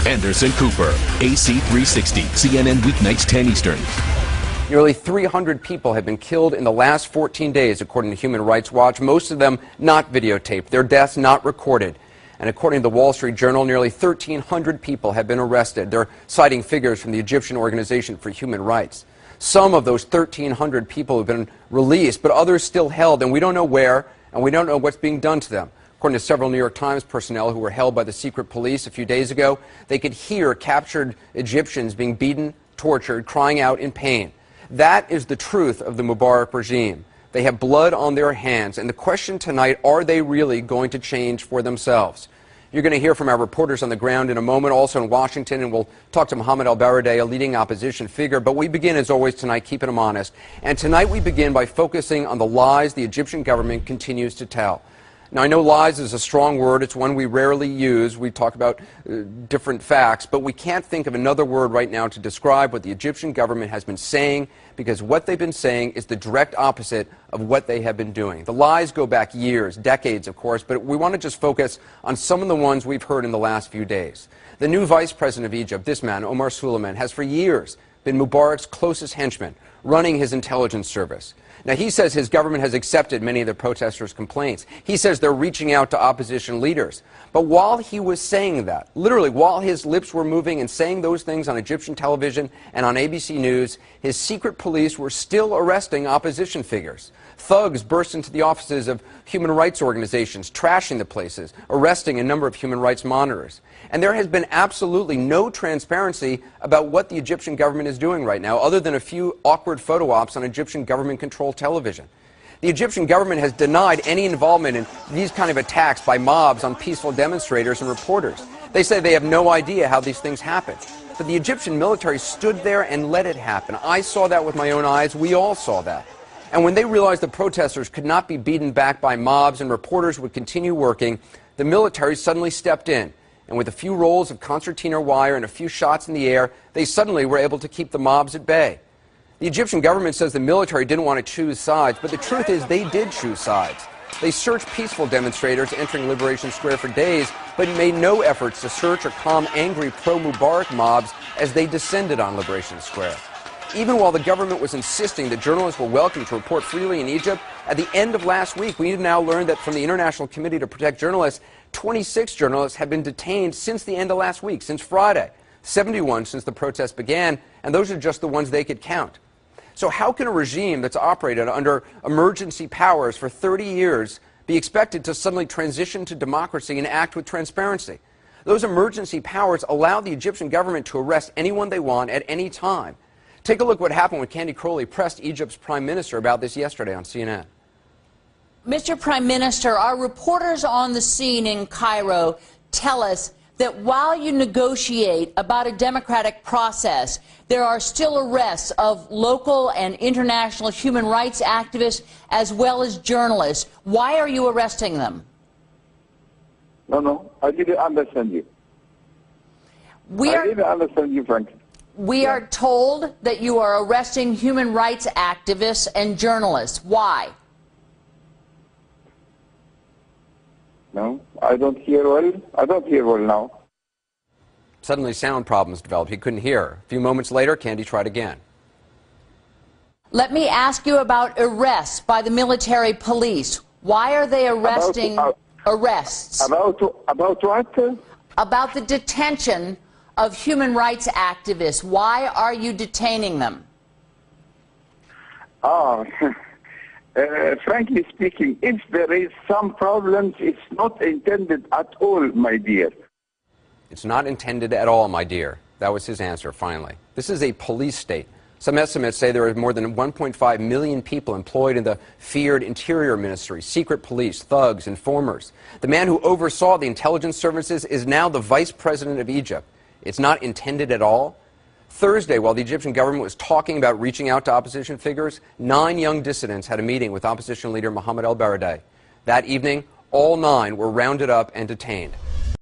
Anderson Cooper, AC 360, CNN weeknights 10 Eastern. Nearly 300 people have been killed in the last 14 days, according to Human Rights Watch, most of them not videotaped, their deaths not recorded. And according to the Wall Street Journal, nearly 1,300 people have been arrested. They're citing figures from the Egyptian Organization for Human Rights. Some of those 1,300 people have been released, but others still held, and we don't know where, and we don't know what's being done to them. According to several New York Times personnel who were held by the secret police a few days ago, they could hear captured Egyptians being beaten, tortured, crying out in pain. That is the truth of the Mubarak regime. They have blood on their hands, and the question tonight, are they really going to change for themselves? You're going to hear from our reporters on the ground in a moment, also in Washington, and we'll talk to Mohammed al-Baradei, a leading opposition figure. But we begin, as always, tonight, keeping them honest. And tonight we begin by focusing on the lies the Egyptian government continues to tell. Now, I know lies is a strong word. It's one we rarely use. We talk about different facts, but we can't think of another word right now to describe what the Egyptian government has been saying, because what they've been saying is the direct opposite of what they have been doing. The lies go back years, decades, of course, but we want to just focus on some of the ones we've heard in the last few days. The new vice president of Egypt, this man, Omar Suleiman, has for years been Mubarak's closest henchman, running his intelligence service. Now, he says his government has accepted many of the protesters' complaints. He says they're reaching out to opposition leaders. But while he was saying that, literally while his lips were moving and saying those things on Egyptian television and on ABC News, his secret police were still arresting opposition figures. Thugs burst into the offices of human rights organizations, trashing the places, arresting a number of human rights monitors. And there has been absolutely no transparency about what the Egyptian government is doing right now, other than a few awkward photo ops on Egyptian government-controlled television. The Egyptian government has denied any involvement in these kind of attacks by mobs on peaceful demonstrators and reporters. They say they have no idea how these things happen. But the Egyptian military stood there and let it happen. I saw that with my own eyes. We all saw that. And when they realized the protesters could not be beaten back by mobs and reporters would continue working, the military suddenly stepped in. And with a few rolls of concertina wire and a few shots in the air, they suddenly were able to keep the mobs at bay. The Egyptian government says the military didn't want to choose sides, but the truth is they did choose sides. They searched peaceful demonstrators entering Liberation Square for days, but made no efforts to search or calm angry pro-Mubarak mobs as they descended on Liberation Square. Even while the government was insisting that journalists were welcome to report freely in Egypt, at the end of last week, we now learned that from the International Committee to Protect Journalists, 26 journalists have been detained since the end of last week, since Friday. 71 since the protests began, and those are just the ones they could count. So how can a regime that's operated under emergency powers for 30 years be expected to suddenly transition to democracy and act with transparency? Those emergency powers allow the Egyptian government to arrest anyone they want at any time. Take a look what happened when Candy Crowley pressed Egypt's prime minister about this yesterday on CNN. Mr. Prime Minister, our reporters on the scene in Cairo tell us that while you negotiate about a democratic process, there are still arrests of local and international human rights activists as well as journalists. Why are you arresting them? No, I didn't understand you. I didn't understand you, frankly. We are told that you are arresting human rights activists and journalists. Why? No, I don't hear well. I don't hear well now. Suddenly sound problems developed. He couldn't hear. A few moments later, Candy tried again. Let me ask you about arrests by the military police. Why are they arresting arrests? About what? About the detention of human rights activists. Why are you detaining them? Frankly speaking, if there is some problems, it's not intended at all, my dear. It's not intended at all, my dear. That was his answer, finally. This is a police state. Some estimates say there are more than 1.5 million people employed in the feared Interior Ministry, secret police, thugs, informers. The man who oversaw the intelligence services is now the vice president of Egypt. It's not intended at all. Thursday, while the Egyptian government was talking about reaching out to opposition figures, 9 young dissidents had a meeting with opposition leader Mohammed al-Baradei. That evening, all 9 were rounded up and detained.